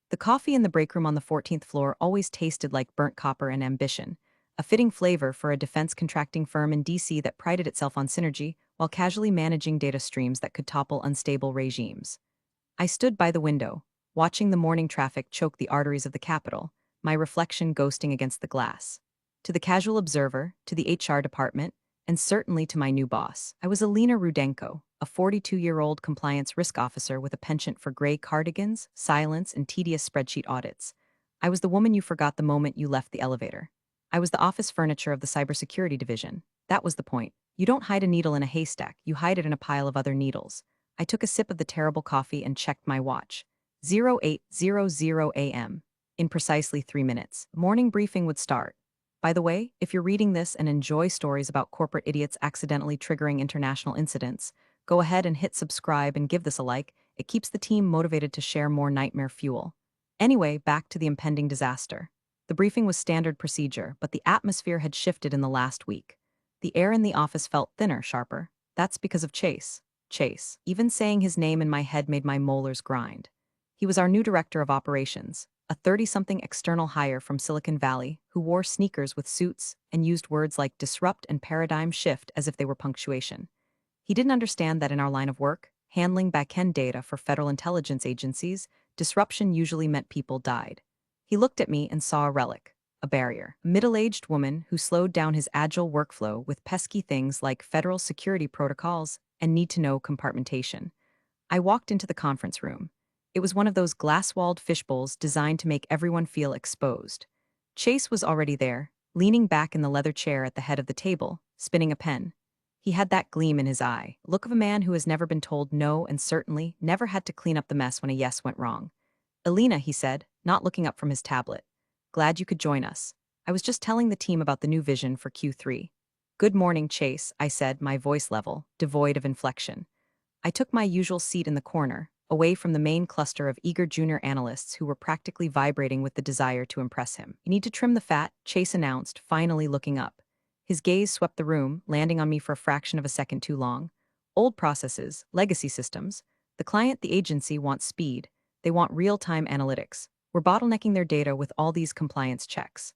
The coffee in the break room on the 14th floor always tasted like burnt copper and ambition, a fitting flavor for a defense contracting firm in DC that prided itself on synergy while casually managing data streams that could topple unstable regimes. I stood by the window, watching the morning traffic choke the arteries of the capital, my reflection ghosting against the glass. To the casual observer, to the HR department, and certainly to my new boss, I was Alina Rudenko, a 42-year-old compliance risk officer with a penchant for gray cardigans, silence, and tedious spreadsheet audits. I was the woman you forgot the moment you left the elevator. I was the office furniture of the cybersecurity division. That was the point. You don't hide a needle in a haystack, you hide it in a pile of other needles. I took a sip of the terrible coffee and checked my watch. 0800 a.m. In precisely 3 minutes, morning briefing would start. By the way, if you're reading this and enjoy stories about corporate idiots accidentally triggering international incidents, go ahead and hit subscribe and give this a like. It keeps the team motivated to share more nightmare fuel. Anyway, back to the impending disaster. The briefing was standard procedure, but the atmosphere had shifted in the last week. The air in the office felt thinner, sharper. That's because of Chase. Chase. Even saying his name in my head made my molars grind. He was our new director of operations, a 30-something external hire from Silicon Valley who wore sneakers with suits and used words like disrupt and paradigm shift as if they were punctuation. He didn't understand that in our line of work, handling back-end data for federal intelligence agencies, disruption usually meant people died. He looked at me and saw a relic, a barrier, a middle-aged woman who slowed down his agile workflow with pesky things like federal security protocols and need-to-know compartmentation. I walked into the conference room. It was one of those glass-walled fishbowls designed to make everyone feel exposed. Chase was already there, leaning back in the leather chair at the head of the table, spinning a pen. He had that gleam in his eye, look of a man who has never been told no and certainly never had to clean up the mess when a yes went wrong. Alina, he said, not looking up from his tablet. Glad you could join us. I was just telling the team about the new vision for Q3. Good morning, Chase, I said, my voice level, devoid of inflection. I took my usual seat in the corner, away from the main cluster of eager junior analysts who were practically vibrating with the desire to impress him. You need to trim the fat, Chase announced, finally looking up. His gaze swept the room, landing on me for a fraction of a second too long. Old processes, legacy systems. The client, the agency, wants speed. They want real-time analytics. We're bottlenecking their data with all these compliance checks.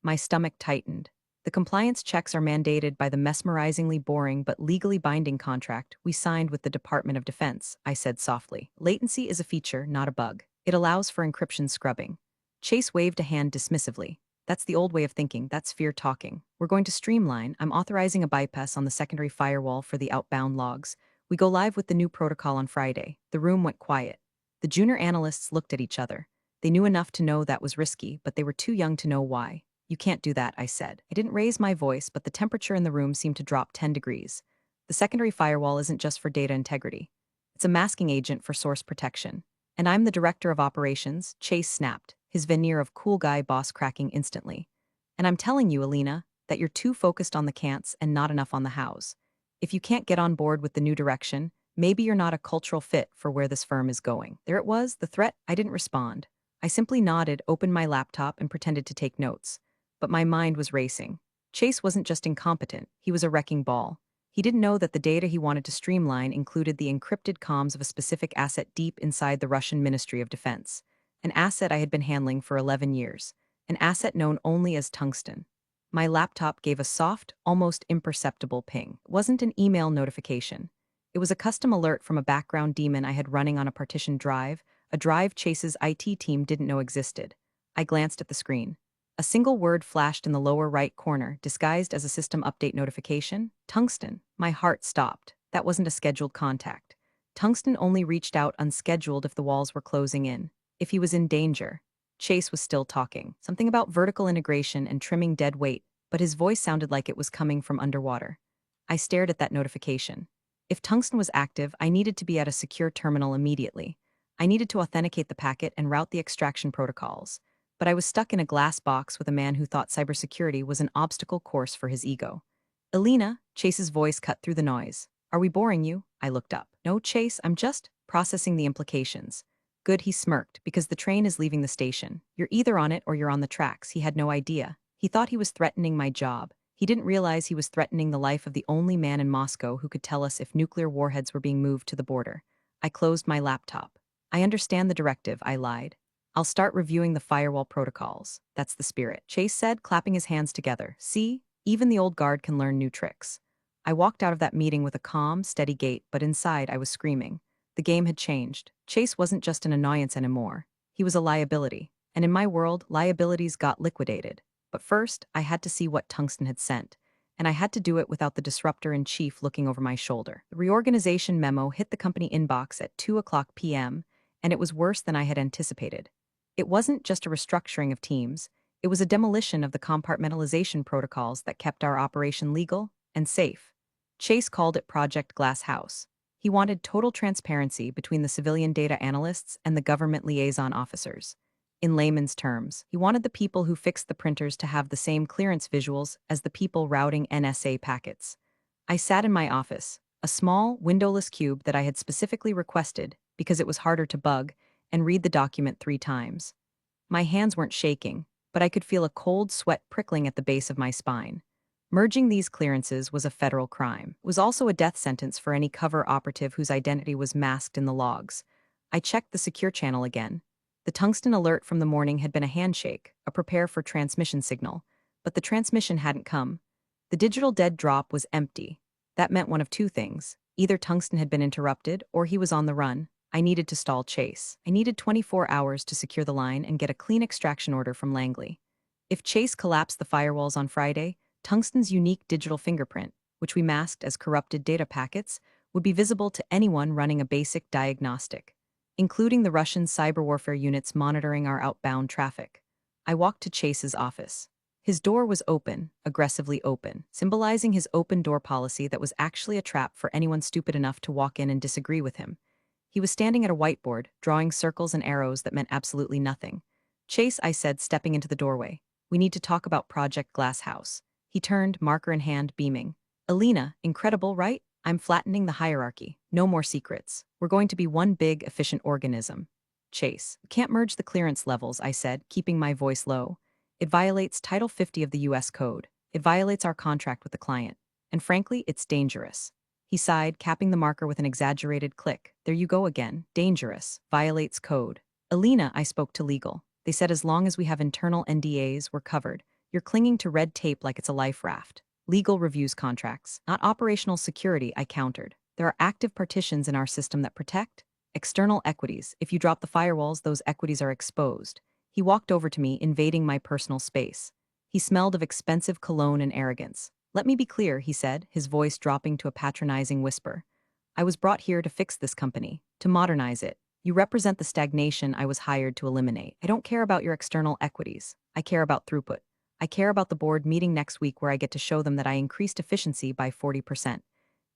My stomach tightened. The compliance checks are mandated by the mesmerizingly boring but legally binding contract we signed with the Department of Defense, I said softly. Latency is a feature, not a bug. It allows for encryption scrubbing. Chase waved a hand dismissively. That's the old way of thinking, that's fear talking. We're going to streamline. I'm authorizing a bypass on the secondary firewall for the outbound logs. We go live with the new protocol on Friday. The room went quiet. The junior analysts looked at each other. They knew enough to know that was risky, but they were too young to know why. You can't do that, I said. I didn't raise my voice, but the temperature in the room seemed to drop 10 degrees. The secondary firewall isn't just for data integrity. It's a masking agent for source protection. And I'm the director of operations, Chase snapped, his veneer of cool guy boss cracking instantly. And I'm telling you, Alina, that you're too focused on the can'ts and not enough on the hows. If you can't get on board with the new direction, maybe you're not a cultural fit for where this firm is going. There it was, the threat. I didn't respond. I simply nodded, opened my laptop, and pretended to take notes. But my mind was racing. Chase wasn't just incompetent, he was a wrecking ball. He didn't know that the data he wanted to streamline included the encrypted comms of a specific asset deep inside the Russian Ministry of Defense. An asset I had been handling for 11 years. An asset known only as tungsten. My laptop gave a soft, almost imperceptible ping. It wasn't an email notification. It was a custom alert from a background daemon I had running on a partitioned drive, a drive Chase's IT team didn't know existed. I glanced at the screen. A single word flashed in the lower right corner, disguised as a system update notification. Tungsten. My heart stopped. That wasn't a scheduled contact. Tungsten only reached out unscheduled if the walls were closing in. If he was in danger. Chase was still talking. Something about vertical integration and trimming dead weight, but his voice sounded like it was coming from underwater. I stared at that notification. If Tungsten was active, I needed to be at a secure terminal immediately. I needed to authenticate the packet and route the extraction protocols. But I was stuck in a glass box with a man who thought cybersecurity was an obstacle course for his ego. Alina, Chase's voice cut through the noise. Are we boring you? I looked up. No, Chase, I'm just processing the implications. Good, he smirked, because the train is leaving the station. You're either on it or you're on the tracks. He had no idea. He thought he was threatening my job. He didn't realize he was threatening the life of the only man in Moscow who could tell us if nuclear warheads were being moved to the border. I closed my laptop. I understand the directive, I lied. I'll start reviewing the firewall protocols. That's the spirit, Chase said, clapping his hands together. See, even the old guard can learn new tricks. I walked out of that meeting with a calm, steady gait, but inside I was screaming. The game had changed. Chase wasn't just an annoyance anymore. He was a liability. And in my world, liabilities got liquidated. But first, I had to see what Tungsten had sent. And I had to do it without the disruptor-in-chief looking over my shoulder. The reorganization memo hit the company inbox at 2 p.m., and it was worse than I had anticipated. It wasn't just a restructuring of teams, it was a demolition of the compartmentalization protocols that kept our operation legal and safe. Chase called it Project Glass House. He wanted total transparency between the civilian data analysts and the government liaison officers. In layman's terms, he wanted the people who fixed the printers to have the same clearance visuals as the people routing NSA packets. I sat in my office, a small, windowless cube that I had specifically requested because it was harder to bug, and read the document 3 times. My hands weren't shaking, but I could feel a cold sweat prickling at the base of my spine. Merging these clearances was a federal crime. It was also a death sentence for any cover operative whose identity was masked in the logs. I checked the secure channel again. The tungsten alert from the morning had been a handshake, a prepare for transmission signal, but the transmission hadn't come. The digital dead drop was empty. That meant one of 2 things. Either tungsten had been interrupted, or he was on the run. I needed to stall Chase. I needed 24 hours to secure the line and get a clean extraction order from Langley. If Chase collapsed the firewalls on Friday, Tungsten's unique digital fingerprint, which we masked as corrupted data packets, would be visible to anyone running a basic diagnostic, including the Russian cyber warfare units monitoring our outbound traffic. I walked to Chase's office. His door was open, aggressively open, symbolizing his open door policy that was actually a trap for anyone stupid enough to walk in and disagree with him. He was standing at a whiteboard, drawing circles and arrows that meant absolutely nothing. Chase, I said, stepping into the doorway. We need to talk about Project Glass House. He turned, marker in hand, beaming. Alina, incredible, right? I'm flattening the hierarchy. No more secrets. We're going to be one big, efficient organism. Chase, we can't merge the clearance levels, I said, keeping my voice low. It violates Title 50 of the U.S. Code. It violates our contract with the client. And frankly, it's dangerous. He sighed, capping the marker with an exaggerated click. There you go again. Dangerous. Violates code. Alina, I spoke to legal. They said as long as we have internal NDAs, we're covered. You're clinging to red tape like it's a life raft. Legal reviews contracts, not operational security, I countered. There are active partitions in our system that protect external equities. If you drop the firewalls, those equities are exposed. He walked over to me, invading my personal space. He smelled of expensive cologne and arrogance. Let me be clear, he said, his voice dropping to a patronizing whisper. I was brought here to fix this company, to modernize it. You represent the stagnation I was hired to eliminate. I don't care about your external equities. I care about throughput. I care about the board meeting next week where I get to show them that I increased efficiency by 40%.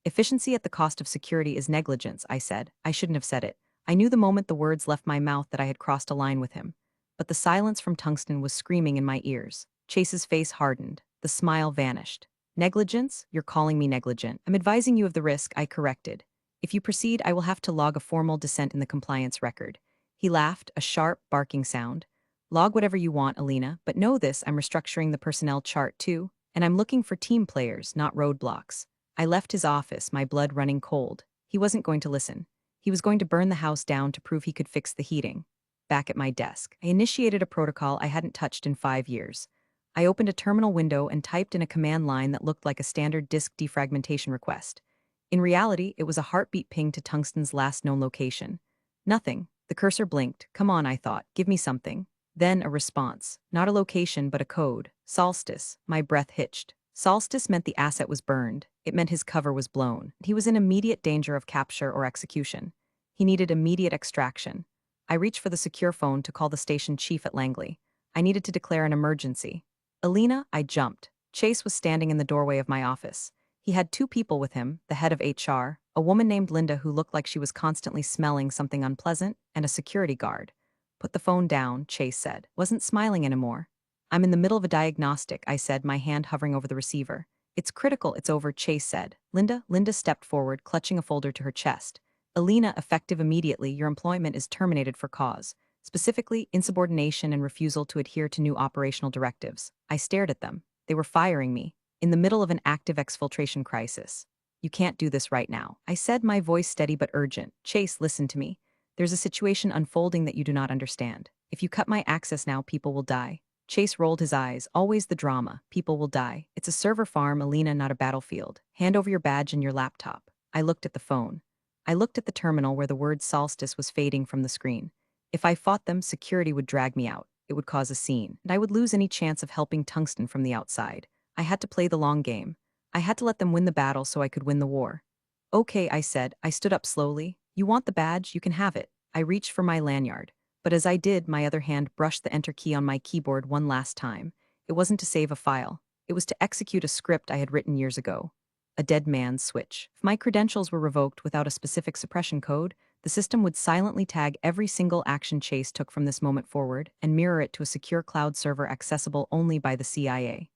Efficiency at the cost of security is negligence, I said. I shouldn't have said it. I knew the moment the words left my mouth that I had crossed a line with him. But the silence from Tungsten was screaming in my ears. Chase's face hardened. The smile vanished. Negligence? You're calling me negligent. I'm advising you of the risk, I corrected. If you proceed, I will have to log a formal dissent in the compliance record. He laughed, a sharp, barking sound. Log whatever you want, Alina, but know this, I'm restructuring the personnel chart too, and I'm looking for team players, not roadblocks. I left his office, my blood running cold. He wasn't going to listen. He was going to burn the house down to prove he could fix the heating. Back at my desk, I initiated a protocol I hadn't touched in 5 years. I opened a terminal window and typed in a command line that looked like a standard disk defragmentation request. In reality, it was a heartbeat ping to Tungsten's last known location. Nothing. The cursor blinked. Come on, I thought. Give me something. Then a response. Not a location, but a code. Solstice. My breath hitched. Solstice meant the asset was burned. It meant his cover was blown. He was in immediate danger of capture or execution. He needed immediate extraction. I reached for the secure phone to call the station chief at Langley. I needed to declare an emergency. Alina, I jumped. Chase was standing in the doorway of my office. He had 2 people with him, the head of HR, a woman named Linda who looked like she was constantly smelling something unpleasant, and a security guard. Put the phone down, Chase said. Wasn't smiling anymore. I'm in the middle of a diagnostic, I said, my hand hovering over the receiver. It's critical, it's over, Chase said. Linda stepped forward, clutching a folder to her chest. Alina, effective immediately, your employment is terminated for cause. Specifically, insubordination and refusal to adhere to new operational directives. I stared at them. They were firing me, in the middle of an active exfiltration crisis. You can't do this right now. I said, my voice steady but urgent. Chase, listen to me. There's a situation unfolding that you do not understand. If you cut my access now, people will die. Chase rolled his eyes. Always the drama. People will die. It's a server farm, Alina, not a battlefield. Hand over your badge and your laptop. I looked at the phone. I looked at the terminal where the word solstice was fading from the screen. If I fought them, security would drag me out. It would cause a scene, and I would lose any chance of helping Tungsten from the outside. I had to play the long game. I had to let them win the battle so I could win the war. Okay, I said. I stood up slowly. You want the badge? You can have it. I reached for my lanyard. But as I did, my other hand brushed the enter key on my keyboard one last time. It wasn't to save a file. It was to execute a script I had written years ago. A dead man's switch. If my credentials were revoked without a specific suppression code, the system would silently tag every single action Chase took from this moment forward and mirror it to a secure cloud server accessible only by the CIA.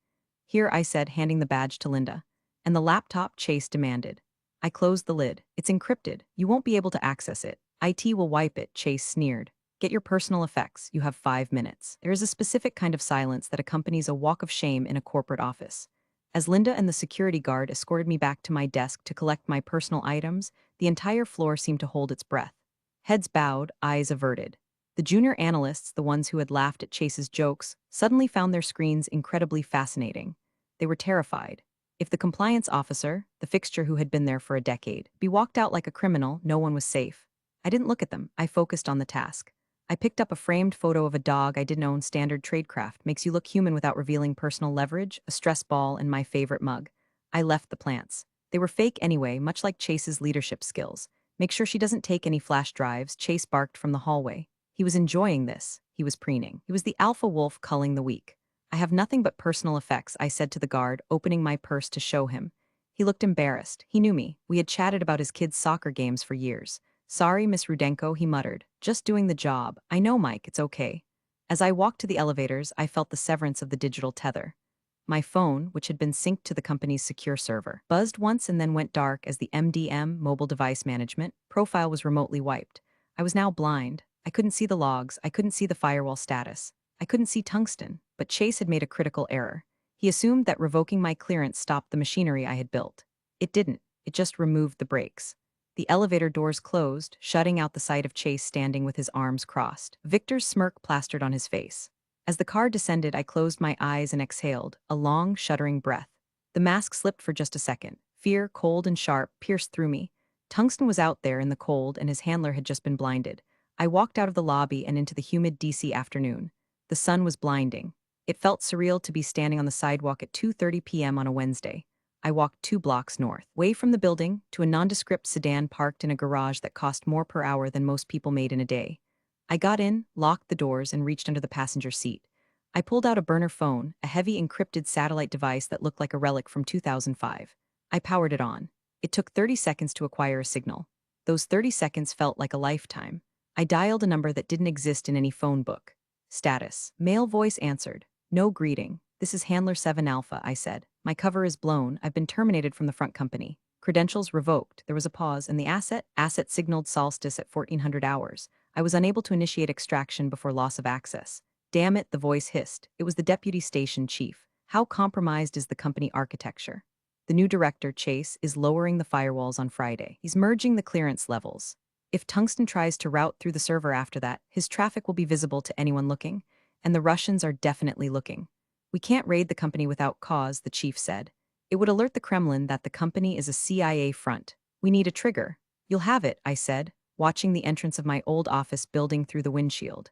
Here, I said, handing the badge to Linda. And the laptop, Chase demanded. I closed the lid. It's encrypted. You won't be able to access it. IT will wipe it, Chase sneered. Get your personal effects. You have 5 minutes. There is a specific kind of silence that accompanies a walk of shame in a corporate office. As Linda and the security guard escorted me back to my desk to collect my personal items, the entire floor seemed to hold its breath. Heads bowed, eyes averted. The junior analysts, the ones who had laughed at Chase's jokes, suddenly found their screens incredibly fascinating. They were terrified. If the compliance officer, the fixture who had been there for a decade, be walked out like a criminal, no one was safe. I didn't look at them. I focused on the task. I picked up a framed photo of a dog I didn't own. Standard tradecraft makes you look human without revealing personal leverage, a stress ball, and my favorite mug. I left the plants. They were fake anyway, much like Chase's leadership skills. Make sure she doesn't take any flash drives, Chase barked from the hallway. He was enjoying this. He was preening. He was the alpha wolf culling the weak. I have nothing but personal effects, I said to the guard, opening my purse to show him. He looked embarrassed. He knew me. We had chatted about his kids' soccer games for years. Sorry, Miss Rudenko, he muttered. Just doing the job. I know, Mike, it's okay. As I walked to the elevators, I felt the severance of the digital tether. My phone, which had been synced to the company's secure server, buzzed once and then went dark as the MDM, mobile device management, profile was remotely wiped. I was now blind. I couldn't see the logs. I couldn't see the firewall status. I couldn't see Tungsten, but Chase had made a critical error. He assumed that revoking my clearance stopped the machinery I had built. It didn't. It just removed the brakes. The elevator doors closed, shutting out the sight of Chase standing with his arms crossed. Victor's smirk plastered on his face. As the car descended, I closed my eyes and exhaled, a long, shuddering breath. The mask slipped for just a second. Fear, cold and sharp, pierced through me. Tungsten was out there in the cold, and his handler had just been blinded. I walked out of the lobby and into the humid DC afternoon. The sun was blinding. It felt surreal to be standing on the sidewalk at 2:30 p.m. on a Wednesday. I walked 2 blocks north, away from the building, to a nondescript sedan parked in a garage that cost more per hour than most people made in a day. I got in, locked the doors, and reached under the passenger seat. I pulled out a burner phone, a heavy encrypted satellite device that looked like a relic from 2005. I powered it on. It took 30 seconds to acquire a signal. Those 30 seconds felt like a lifetime. I dialed a number that didn't exist in any phone book. Status. Male voice answered. No greeting. This is Handler 7 Alpha, I said. My cover is blown. I've been terminated from the front company. Credentials revoked. There was a pause, and the asset signaled solstice at 1400 hours. I was unable to initiate extraction before loss of access. Damn it, the voice hissed. It was the deputy station chief. How compromised is the company architecture? The new director, Chase, is lowering the firewalls on Friday. He's merging the clearance levels. If Tungsten tries to route through the server after that, his traffic will be visible to anyone looking, and the Russians are definitely looking. We can't raid the company without cause, the chief said. It would alert the Kremlin that the company is a CIA front. We need a trigger. You'll have it, I said, watching the entrance of my old office building through the windshield.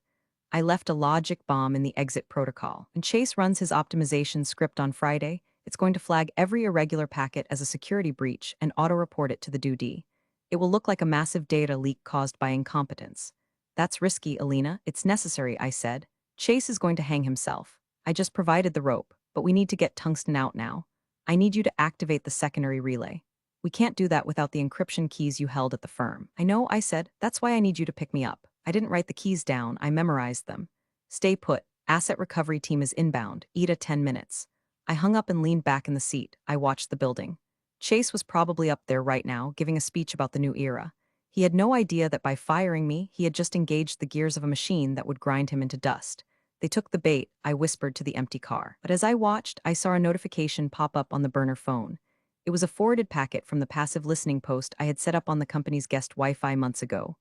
I left a logic bomb in the exit protocol. When Chase runs his optimization script on Friday, it's going to flag every irregular packet as a security breach and auto-report it to the DoD. It will look like a massive data leak caused by incompetence. That's risky, Alina. It's necessary, I said. Chase is going to hang himself. I just provided the rope, but we need to get Tungsten out now. I need you to activate the secondary relay. We can't do that without the encryption keys you held at the firm. I know, I said. That's why I need you to pick me up. I didn't write the keys down. I memorized them. Stay put. Asset recovery team is inbound. Ida 10 minutes. I hung up and leaned back in the seat. I watched the building. Chase was probably up there right now, giving a speech about the new era. He had no idea that by firing me, he had just engaged the gears of a machine that would grind him into dust. They took the bait, I whispered to the empty car. But as I watched, I saw a notification pop up on the burner phone. It was a forwarded packet from the passive listening post I had set up on the company's guest Wi-Fi months ago.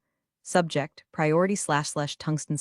Subject, priority / tungsten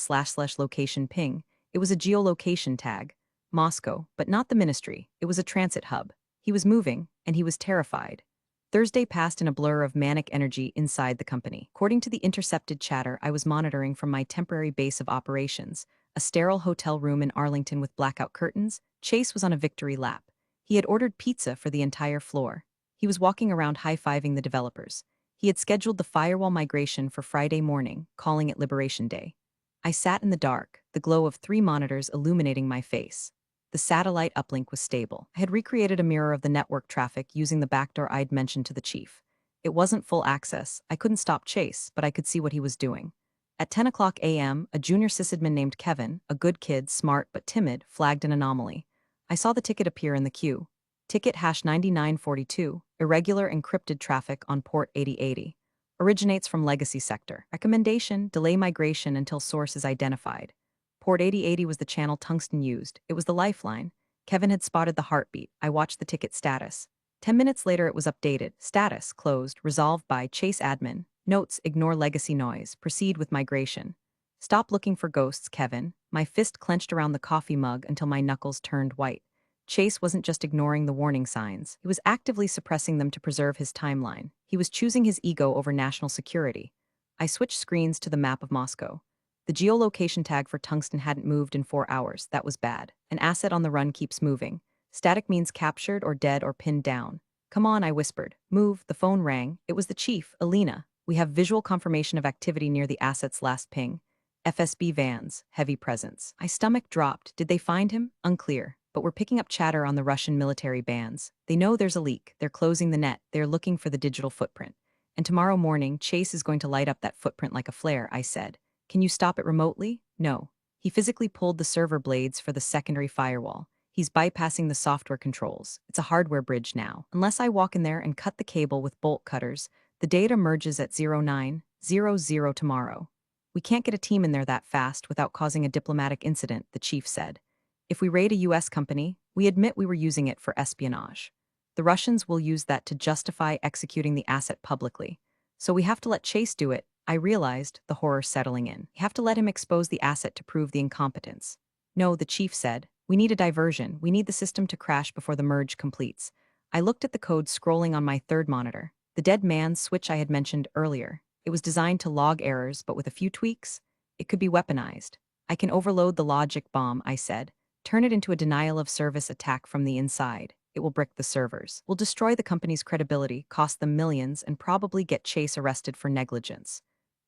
/ location ping. It was a geolocation tag. Moscow, but not the ministry. It was a transit hub. He was moving, and he was terrified. Thursday passed in a blur of manic energy inside the company. According to the intercepted chatter I was monitoring from my temporary base of operations, a sterile hotel room in Arlington with blackout curtains, Chase was on a victory lap. He had ordered pizza for the entire floor. He was walking around high-fiving the developers. He had scheduled the firewall migration for Friday morning, calling it Liberation Day. I sat in the dark, the glow of 3 monitors illuminating my face. The satellite uplink was stable. I had recreated a mirror of the network traffic using the backdoor I'd mentioned to the chief. It wasn't full access. I couldn't stop Chase, but I could see what he was doing. At 10 o'clock a.m., a junior sysadmin named Kevin, a good kid, smart but timid, flagged an anomaly. I saw the ticket appear in the queue. Ticket #9942, irregular encrypted traffic on port 8080. Originates from legacy sector. Recommendation, delay migration until source is identified. Port 8080 was the channel Tungsten used. It was the lifeline. Kevin had spotted the heartbeat. I watched the ticket status. 10 minutes later it was updated. Status, closed, resolved by Chase admin. Notes, ignore legacy noise. Proceed with migration. Stop looking for ghosts, Kevin. My fist clenched around the coffee mug until my knuckles turned white. Chase wasn't just ignoring the warning signs. He was actively suppressing them to preserve his timeline. He was choosing his ego over national security. I switched screens to the map of Moscow. The geolocation tag for Tungsten hadn't moved in 4 hours. That was bad. An asset on the run keeps moving. Static means captured or dead or pinned down. Come on, I whispered. Move. The phone rang. It was the chief, Alina. We have visual confirmation of activity near the asset's last ping. FSB vans, heavy presence. My stomach dropped. Did they find him? Unclear. But we're picking up chatter on the Russian military bands. They know there's a leak. They're closing the net. They're looking for the digital footprint. And tomorrow morning, Chase is going to light up that footprint like a flare, I said. Can you stop it remotely? No. He physically pulled the server blades for the secondary firewall. He's bypassing the software controls. It's a hardware bridge now. Unless I walk in there and cut the cable with bolt cutters, the data merges at 0900 tomorrow. We can't get a team in there that fast without causing a diplomatic incident, the chief said. If we raid a US company, we admit we were using it for espionage. The Russians will use that to justify executing the asset publicly. So we have to let Chase do it. I realized, the horror settling in. We have to let him expose the asset to prove the incompetence. No, the chief said. We need a diversion. We need the system to crash before the merge completes. I looked at the code scrolling on my third monitor. The dead man's switch I had mentioned earlier. It was designed to log errors, but with a few tweaks, it could be weaponized. I can overload the logic bomb, I said. Turn it into a denial-of-service attack from the inside. It will brick the servers. We'll destroy the company's credibility, cost them millions, and probably get Chase arrested for negligence.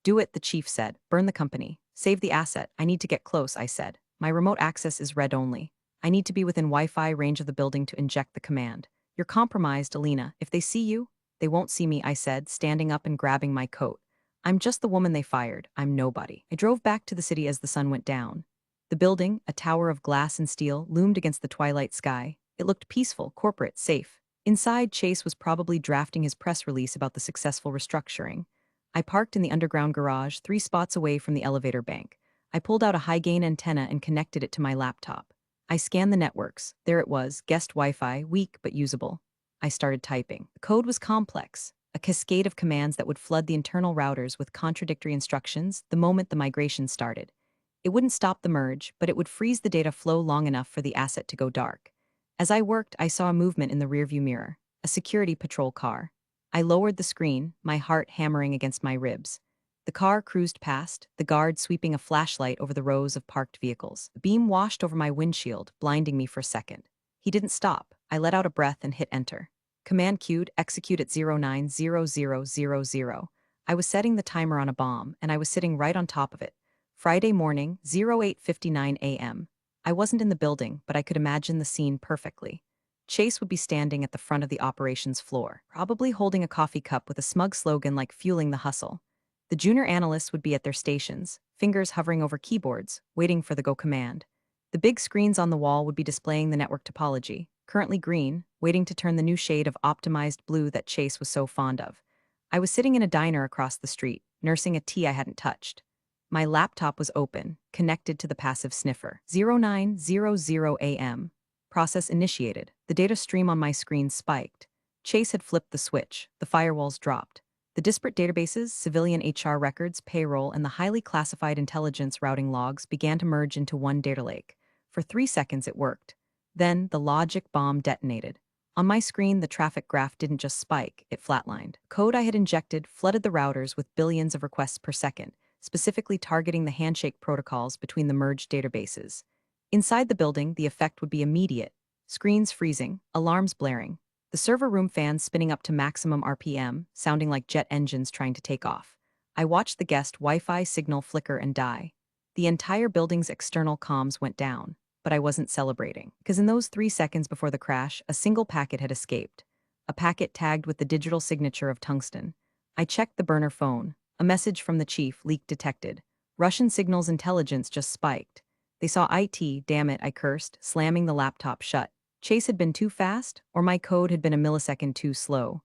Do it, the chief said. Burn the company. Save the asset. I need to get close, I said. My remote access is read only. I need to be within Wi-Fi range of the building to inject the command. You're compromised, Alina. If they see you, they won't see me, I said, standing up and grabbing my coat. I'm just the woman they fired. I'm nobody. I drove back to the city as the sun went down. The building, a tower of glass and steel, loomed against the twilight sky. It looked peaceful, corporate, safe. Inside, Chase was probably drafting his press release about the successful restructuring. I parked in the underground garage, 3 spots away from the elevator bank. I pulled out a high-gain antenna and connected it to my laptop. I scanned the networks. There it was, guest Wi-Fi, weak but usable. I started typing. The code was complex, a cascade of commands that would flood the internal routers with contradictory instructions the moment the migration started. It wouldn't stop the merge, but it would freeze the data flow long enough for the asset to go dark. As I worked, I saw a movement in the rearview mirror, a security patrol car. I lowered the screen, my heart hammering against my ribs. The car cruised past, the guard sweeping a flashlight over the rows of parked vehicles. The beam washed over my windshield, blinding me for a second. He didn't stop. I let out a breath and hit enter. Command queued, execute at 090000. I was setting the timer on a bomb, and I was sitting right on top of it. Friday morning, 08:59 a.m. I wasn't in the building, but I could imagine the scene perfectly. Chase would be standing at the front of the operations floor, probably holding a coffee cup with a smug slogan like fueling the hustle. The junior analysts would be at their stations, fingers hovering over keyboards, waiting for the go command. The big screens on the wall would be displaying the network topology, currently green, waiting to turn the new shade of optimized blue that Chase was so fond of. I was sitting in a diner across the street, nursing a tea I hadn't touched. My laptop was open, connected to the passive sniffer. 0900 a.m. Process initiated. The data stream on my screen spiked. Chase had flipped the switch. The firewalls dropped. The disparate databases, civilian HR records, payroll, and the highly classified intelligence routing logs began to merge into one data lake. For 3 seconds it worked. Then the logic bomb detonated. On my screen, the traffic graph didn't just spike, it flatlined. Code I had injected flooded the routers with billions of requests per second, specifically targeting the handshake protocols between the merged databases. Inside the building, the effect would be immediate. Screens freezing, alarms blaring, the server room fans spinning up to maximum RPM, sounding like jet engines trying to take off. I watched the guest Wi-Fi signal flicker and die. The entire building's external comms went down, but I wasn't celebrating, because in those 3 seconds before the crash, a single packet had escaped. A packet tagged with the digital signature of tungsten. I checked the burner phone. A message from the chief, leak detected. Russian signals intelligence just spiked. They saw IT, damn it, I cursed, slamming the laptop shut. Chase had been too fast, or my code had been a millisecond too slow.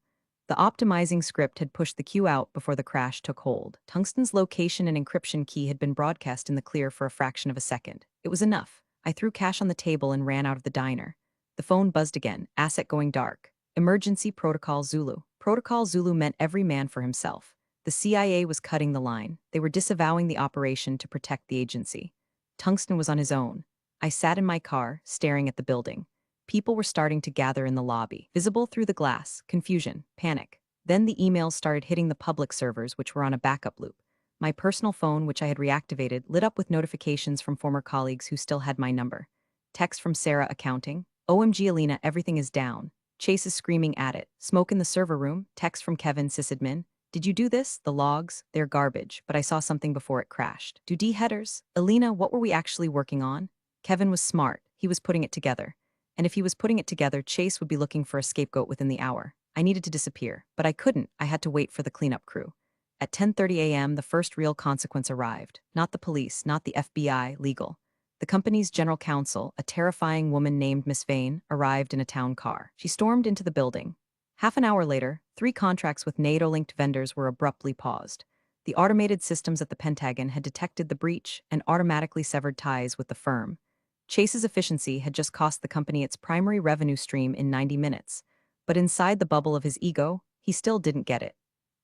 The optimizing script had pushed the queue out before the crash took hold. Tungsten's location and encryption key had been broadcast in the clear for a fraction of a second. It was enough. I threw cash on the table and ran out of the diner. The phone buzzed again, asset going dark. Emergency Protocol Zulu. Protocol Zulu meant every man for himself. The CIA was cutting the line. They were disavowing the operation to protect the agency. Tungsten was on his own. I sat in my car, staring at the building. People were starting to gather in the lobby, visible through the glass, confusion, panic. Then the emails started hitting the public servers, which were on a backup loop. My personal phone, which I had reactivated, lit up with notifications from former colleagues who still had my number. Text from Sarah accounting. OMG Alina, everything is down. Chase is screaming at it. Smoke in the server room. Text from Kevin sysadmin. Did you do this? The logs? They're garbage, but I saw something before it crashed. Do D headers? Alina, what were we actually working on? Kevin was smart. He was putting it together. And if he was putting it together, Chase would be looking for a scapegoat within the hour. I needed to disappear, but I couldn't. I had to wait for the cleanup crew. At 10:30 a.m., the first real consequence arrived. Not the police, not the FBI, legal. The company's general counsel, a terrifying woman named Miss Vane, arrived in a town car. She stormed into the building. Half an hour later, 3 contracts with NATO-linked vendors were abruptly paused. The automated systems at the Pentagon had detected the breach and automatically severed ties with the firm. Chase's efficiency had just cost the company its primary revenue stream in 90 minutes. But inside the bubble of his ego, he still didn't get it.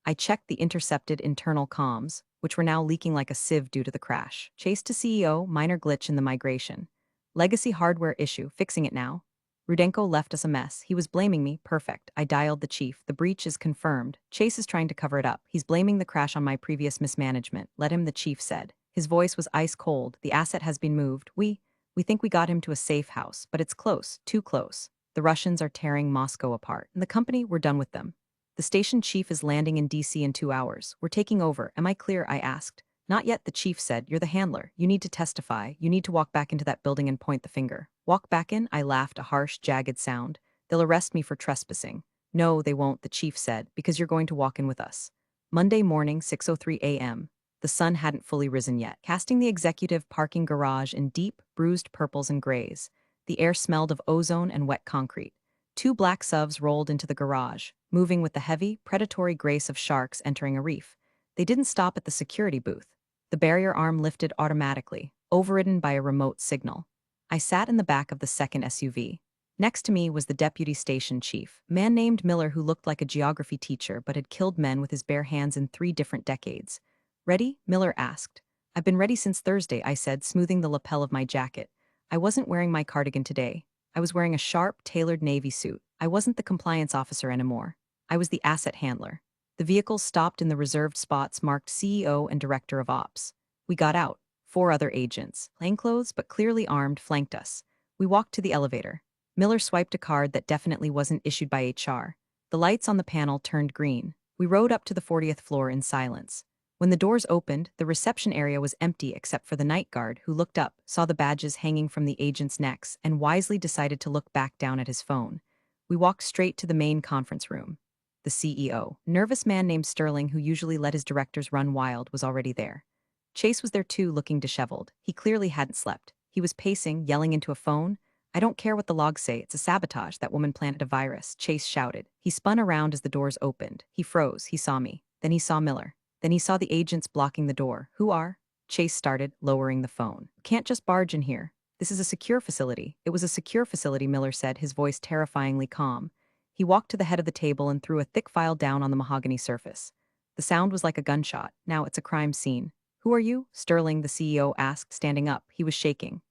I checked the intercepted internal comms, which were now leaking like a sieve due to the crash. Chase to CEO, minor glitch in the migration. Legacy hardware issue, fixing it now. Rudenko left us a mess. He was blaming me. Perfect. I dialed the chief. The breach is confirmed. Chase is trying to cover it up. He's blaming the crash on my previous mismanagement. Let him, the chief said. His voice was ice cold. The asset has been moved. We think we got him to a safe house, but it's close, too close. The Russians are tearing Moscow apart. And the company, we're done with them. The station chief is landing in DC in 2 hours. We're taking over. Am I clear? I asked. Not yet, the chief said. You're the handler. You need to testify. You need to walk back into that building and point the finger. Walk back in? I laughed, a harsh, jagged sound. They'll arrest me for trespassing. No, they won't, the chief said, because you're going to walk in with us. Monday morning, 6:03 a.m. The sun hadn't fully risen yet, casting the executive parking garage in deep, bruised purples and grays. The air smelled of ozone and wet concrete. 2 black SUVs rolled into the garage, moving with the heavy, predatory grace of sharks entering a reef. They didn't stop at the security booth. The barrier arm lifted automatically, overridden by a remote signal. I sat in the back of the second SUV. Next to me was the deputy station chief, a man named Miller who looked like a geography teacher but had killed men with his bare hands in 3 different decades. Ready? Miller asked. I've been ready since Thursday, I said, smoothing the lapel of my jacket. I wasn't wearing my cardigan today. I was wearing a sharp, tailored navy suit. I wasn't the compliance officer anymore. I was the asset handler. The vehicles stopped in the reserved spots marked CEO and Director of Ops. We got out. 4 other agents, plainclothes but clearly armed, flanked us. We walked to the elevator. Miller swiped a card that definitely wasn't issued by HR. The lights on the panel turned green. We rode up to the 40th floor in silence. When the doors opened, the reception area was empty except for the night guard, who looked up, saw the badges hanging from the agents' necks, and wisely decided to look back down at his phone. We walked straight to the main conference room. The CEO, a nervous man named Sterling who usually let his directors run wild, was already there. Chase was there too, looking disheveled. He clearly hadn't slept. He was pacing, yelling into a phone. I don't care what the logs say, it's a sabotage. That woman planted a virus, Chase shouted. He spun around as the doors opened. He froze. He saw me. Then he saw Miller. Then he saw the agents blocking the door. Who are? Chase started, lowering the phone. Can't just barge in here. This is a secure facility. It was a secure facility, Miller said, his voice terrifyingly calm. He walked to the head of the table and threw a thick file down on the mahogany surface. The sound was like a gunshot. Now it's a crime scene. Who are you? Sterling, the CEO, asked, standing up. He was shaking.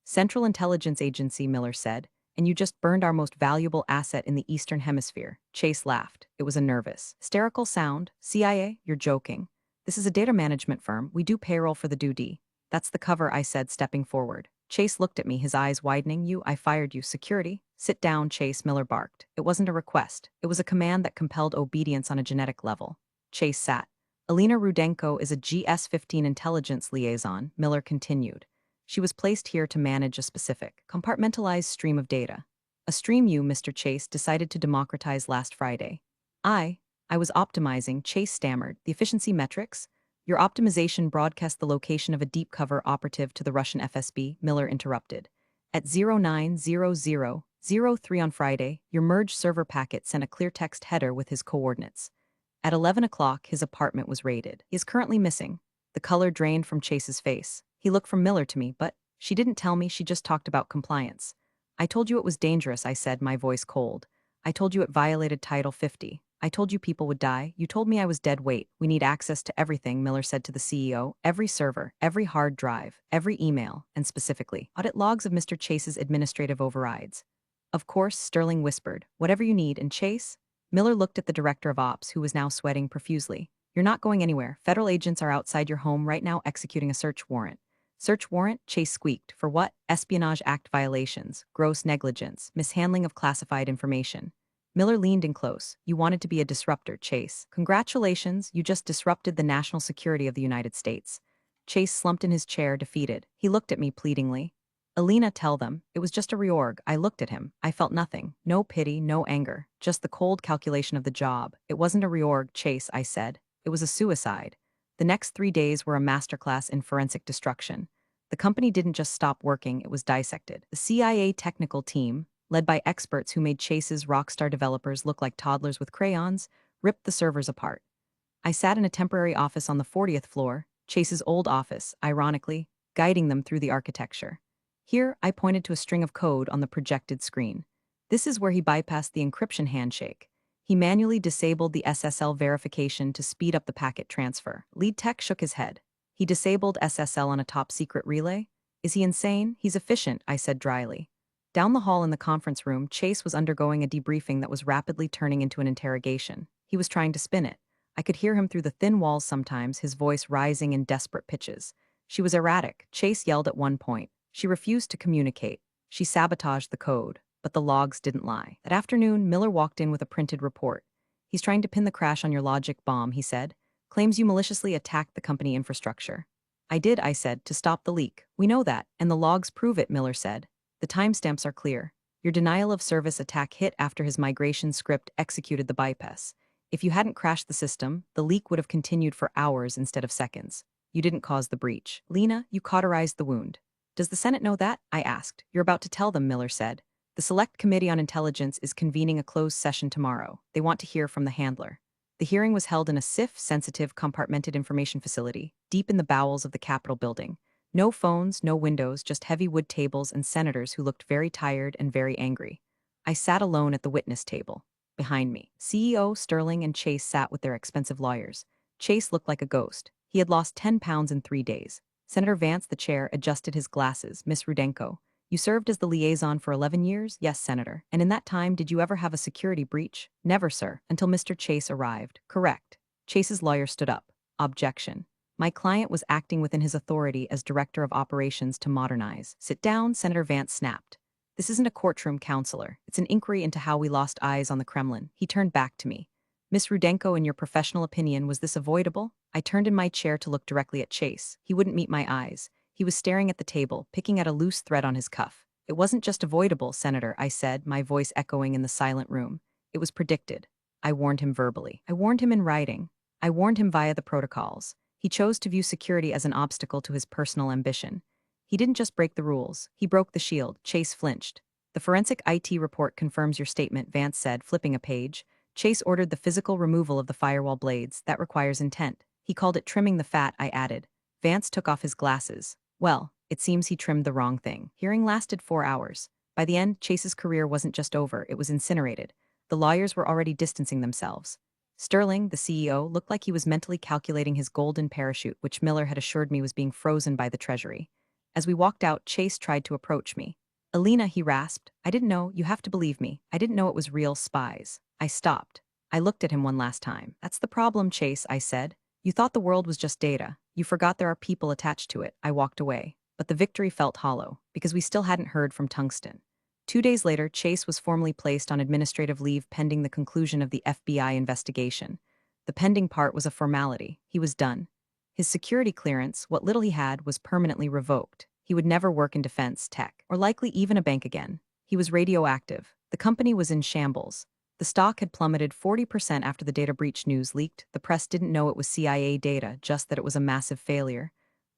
Central Intelligence Agency, Miller said. And you just burned our most valuable asset in the Eastern Hemisphere. Chase laughed. It was a nervous, hysterical sound. CIA? You're joking. This is a data management firm. We do payroll for the duty. That's the cover, I said, stepping forward. Chase looked at me, his eyes widening. I fired you. Security? Sit down, Chase, Miller barked. It wasn't a request. It was a command that compelled obedience on a genetic level. Chase sat. Alina Rudenko is a GS-15 intelligence liaison, Miller continued. She was placed here to manage a specific, compartmentalized stream of data. A stream you, Mr. Chase, decided to democratize last Friday. I was optimizing, Chase stammered. The efficiency metrics? Your optimization broadcast the location of a deep cover operative to the Russian FSB, Miller interrupted. At 090003 on Friday, your merge server packet sent a clear text header with his coordinates. At 11 o'clock, his apartment was raided. He is currently missing. The color drained from Chase's face. He looked from Miller to me, but she didn't tell me, she just talked about compliance. I told you it was dangerous, I said, my voice cold. I told you it violated Title 50. I told you people would die. You told me I was dead weight. We need access to everything, Miller said to the CEO. Every server, every hard drive, every email, and specifically, audit logs of Mr. Chase's administrative overrides. Of course, Sterling whispered, whatever you need, and Chase? Miller looked at the director of ops, who was now sweating profusely. You're not going anywhere. Federal agents are outside your home right now executing a search warrant. Search warrant? Chase squeaked. For what? Espionage Act violations, gross negligence, mishandling of classified information. Miller leaned in close. You wanted to be a disruptor, Chase. Congratulations, you just disrupted the national security of the United States. Chase slumped in his chair, defeated. He looked at me pleadingly. Alina, tell them. It was just a reorg. I looked at him. I felt nothing. No pity, no anger. Just the cold calculation of the job. It wasn't a reorg, Chase, I said. It was a suicide. The next 3 days were a masterclass in forensic destruction. The company didn't just stop working, it was dissected. The CIA technical team, led by experts who made Chase's rockstar developers look like toddlers with crayons, ripped the servers apart. I sat in a temporary office on the 40th floor, Chase's old office, ironically, guiding them through the architecture. Here, I pointed to a string of code on the projected screen. This is where he bypassed the encryption handshake. He manually disabled the SSL verification to speed up the packet transfer. Lead tech shook his head. He disabled SSL on a top-secret relay? Is he insane? He's efficient, I said dryly. Down the hall in the conference room, Chase was undergoing a debriefing that was rapidly turning into an interrogation. He was trying to spin it. I could hear him through the thin walls sometimes, his voice rising in desperate pitches. She was erratic, Chase yelled at one point. She refused to communicate. She sabotaged the code. But the logs didn't lie. That afternoon, Miller walked in with a printed report. He's trying to pin the crash on your logic bomb, he said. Claims you maliciously attacked the company infrastructure. I did, I said, to stop the leak. We know that, and the logs prove it, Miller said. The timestamps are clear. Your denial of service attack hit after his migration script executed the bypass. If you hadn't crashed the system, the leak would have continued for hours instead of seconds. You didn't cause the breach. Lena, you cauterized the wound. Does the Senate know that? I asked. You're about to tell them, Miller said. The Select Committee on Intelligence is convening a closed session tomorrow. They want to hear from the handler. The hearing was held in a SIF-sensitive compartmented information facility, deep in the bowels of the Capitol building. No phones, no windows, just heavy wood tables and senators who looked very tired and very angry. I sat alone at the witness table. Behind me, CEO Sterling and Chase sat with their expensive lawyers. Chase looked like a ghost. He had lost 10 pounds in 3 days. Senator Vance, the chair, adjusted his glasses. Miss Rudenko. You served as the liaison for 11 years? Yes, Senator. And in that time, did you ever have a security breach? Never, sir, until Mr. Chase arrived. Correct. Chase's lawyer stood up. Objection. My client was acting within his authority as Director of Operations to modernize. Sit down, Senator Vance snapped. This isn't a courtroom, counselor. It's an inquiry into how we lost eyes on the Kremlin. He turned back to me. Miss Rudenko, in your professional opinion, was this avoidable? I turned in my chair to look directly at Chase. He wouldn't meet my eyes. He was staring at the table, picking at a loose thread on his cuff. It wasn't just avoidable, Senator, I said, my voice echoing in the silent room. It was predicted. I warned him verbally. I warned him in writing. I warned him via the protocols. He chose to view security as an obstacle to his personal ambition. He didn't just break the rules. He broke the shield. Chase flinched. The forensic IT report confirms your statement, Vance said, flipping a page. Chase ordered the physical removal of the firewall blades. That requires intent. He called it trimming the fat, I added. Vance took off his glasses. Well, it seems he trimmed the wrong thing. Hearing lasted 4 hours. By the end, Chase's career wasn't just over, it was incinerated. The lawyers were already distancing themselves. Sterling, the CEO, looked like he was mentally calculating his golden parachute, which Miller had assured me was being frozen by the Treasury. As we walked out, Chase tried to approach me. Alina, he rasped, I didn't know, you have to believe me. I didn't know it was real spies. I stopped. I looked at him one last time. That's the problem, Chase, I said. You thought the world was just data. You forgot there are people attached to it. I walked away. But the victory felt hollow, because we still hadn't heard from Tungsten. 2 days later, Chase was formally placed on administrative leave pending the conclusion of the FBI investigation. The pending part was a formality. He was done. His security clearance, what little he had, was permanently revoked. He would never work in defense tech, or likely even a bank again. He was radioactive. The company was in shambles. The stock had plummeted 40% after the data breach news leaked. The press didn't know it was CIA data, just that it was a massive failure.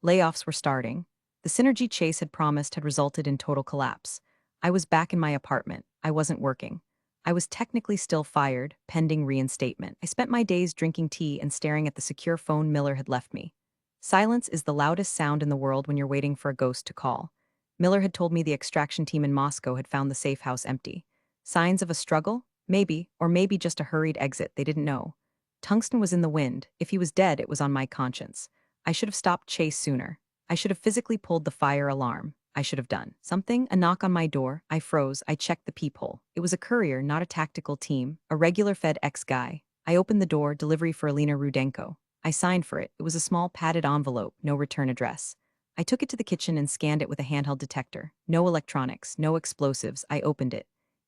Layoffs were starting. The synergy Chase had promised had resulted in total collapse. I was back in my apartment. I wasn't working. I was technically still fired, pending reinstatement. I spent my days drinking tea and staring at the secure phone Miller had left me. Silence is the loudest sound in the world when you're waiting for a ghost to call. Miller had told me the extraction team in Moscow had found the safe house empty. Signs of a struggle? Maybe, or maybe just a hurried exit, they didn't know. Tungsten was in the wind. If he was dead, it was on my conscience. I should have stopped Chase sooner. I should have physically pulled the fire alarm. I should have done something. A knock on my door. I froze. I checked the peephole. It was a courier, not a tactical team. A regular FedEx guy. I opened the door. Delivery for Alina Rudenko. I signed for it. It was a small padded envelope, no return address. I took it to the kitchen and scanned it with a handheld detector. No electronics, no explosives. I opened it.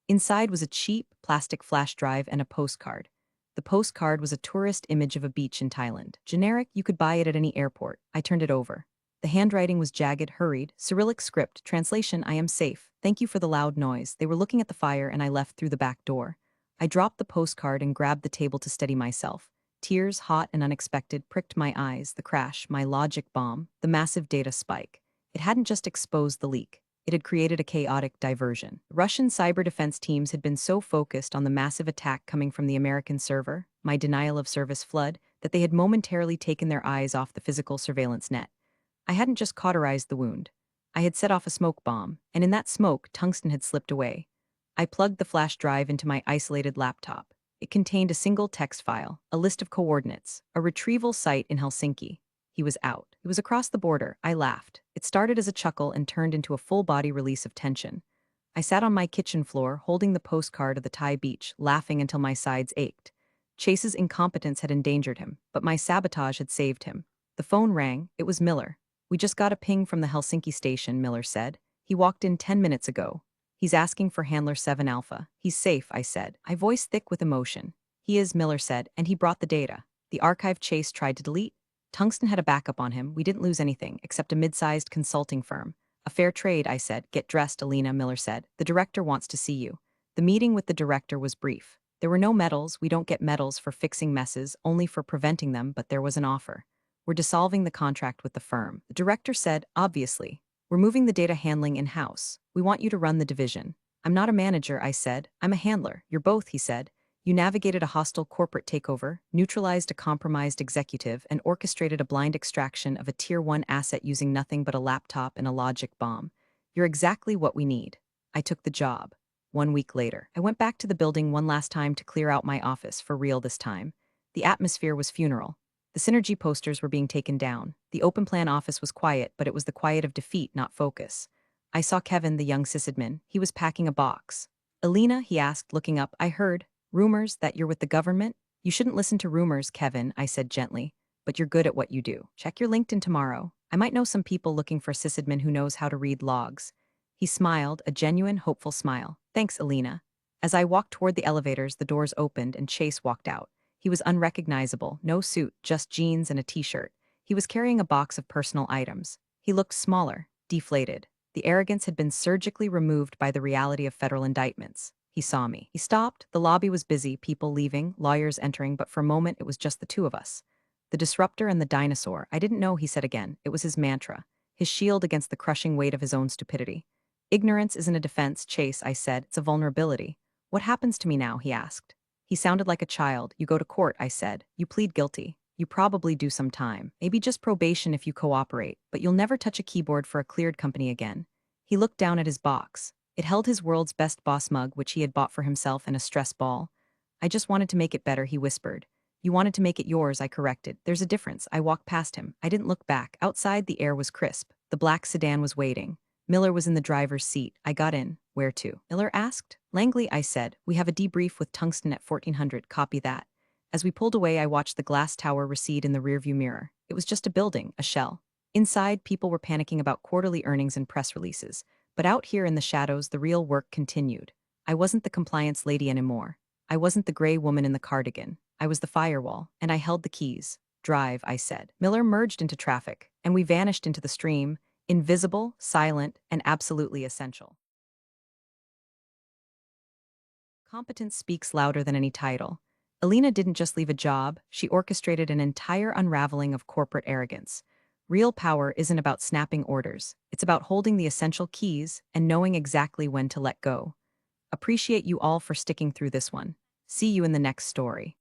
Inside was a cheap plastic flash drive and a postcard. The postcard was a tourist image of a beach in Thailand. Generic, you could buy it at any airport. I turned it over. The handwriting was jagged, hurried, Cyrillic script, translation, I am safe. Thank you for the loud noise. They were looking at the fire and I left through the back door. I dropped the postcard and grabbed the table to steady myself. Tears, hot and unexpected, pricked my eyes, the crash, my logic bomb, the massive data spike. It hadn't just exposed the leak. It had created a chaotic diversion. Russian cyber defense teams had been so focused on the massive attack coming from the American server, my denial of service flood, that they had momentarily taken their eyes off the physical surveillance net. I hadn't just cauterized the wound. I had set off a smoke bomb, and in that smoke, Tungsten had slipped away. I plugged the flash drive into my isolated laptop. It contained a single text file, a list of coordinates, a retrieval site in Helsinki. He was out. It was across the border. I laughed. It started as a chuckle and turned into a full-body release of tension. I sat on my kitchen floor, holding the postcard of the Thai beach, laughing until my sides ached. Chase's incompetence had endangered him, but my sabotage had saved him. The phone rang. It was Miller. We just got a ping from the Helsinki station, Miller said. He walked in 10 minutes ago. He's asking for Handler 7 Alpha. He's safe, I said. I voiced thick with emotion. He is, Miller said, and he brought the data. The archive Chase tried to delete. Tungsten had a backup on him. We didn't lose anything, except a mid-sized consulting firm. A fair trade, I said. Get dressed, Alina, Miller said. The director wants to see you. The meeting with the director was brief. There were no medals. We don't get medals for fixing messes, only for preventing them, but there was an offer. We're dissolving the contract with the firm. The director said, obviously. We're moving the data handling in-house. We want you to run the division. I'm not a manager, I said. I'm a handler. You're both, he said. You navigated a hostile corporate takeover, neutralized a compromised executive, and orchestrated a blind extraction of a Tier 1 asset using nothing but a laptop and a logic bomb. You're exactly what we need. I took the job. 1 week later, I went back to the building one last time to clear out my office, for real this time. The atmosphere was funeral. The synergy posters were being taken down. The open plan office was quiet, but it was the quiet of defeat, not focus. I saw Kevin, the young sysadmin. He was packing a box. Alina, he asked, looking up. I heard rumors that you're with the government? You shouldn't listen to rumors, Kevin, I said gently. But you're good at what you do. Check your LinkedIn tomorrow. I might know some people looking for a sysadmin who knows how to read logs. He smiled, a genuine, hopeful smile. Thanks, Alina. As I walked toward the elevators, the doors opened and Chase walked out. He was unrecognizable, no suit, just jeans and a t-shirt. He was carrying a box of personal items. He looked smaller, deflated. The arrogance had been surgically removed by the reality of federal indictments. He saw me. He stopped. The lobby was busy, people leaving, lawyers entering, but for a moment it was just the two of us. The disruptor and the dinosaur. I didn't know, he said again. It was his mantra, his shield against the crushing weight of his own stupidity. Ignorance isn't a defense, Chase, I said. It's a vulnerability. What happens to me now, he asked. He sounded like a child. You go to court, I said. You plead guilty. You probably do some time. Maybe just probation if you cooperate, but you'll never touch a keyboard for a cleared company again. He looked down at his box. It held his world's best boss mug, which he had bought for himself, and a stress ball. I just wanted to make it better, he whispered. You wanted to make it yours, I corrected. There's a difference. I walked past him. I didn't look back. Outside, the air was crisp. The black sedan was waiting. Miller was in the driver's seat. I got in. Where to? Miller asked. Langley, I said. We have a debrief with Tungsten at 1400. Copy that. As we pulled away, I watched the glass tower recede in the rearview mirror. It was just a building, a shell. Inside, people were panicking about quarterly earnings and press releases. But out here in the shadows, the real work continued. I wasn't the compliance lady anymore. I wasn't the gray woman in the cardigan. I was the firewall, and I held the keys. Drive, I said. Miller merged into traffic, and we vanished into the stream, invisible, silent, and absolutely essential. Competence speaks louder than any title. Alina didn't just leave a job, she orchestrated an entire unraveling of corporate arrogance. Real power isn't about snapping orders, it's about holding the essential keys and knowing exactly when to let go. Appreciate you all for sticking through this one. See you in the next story.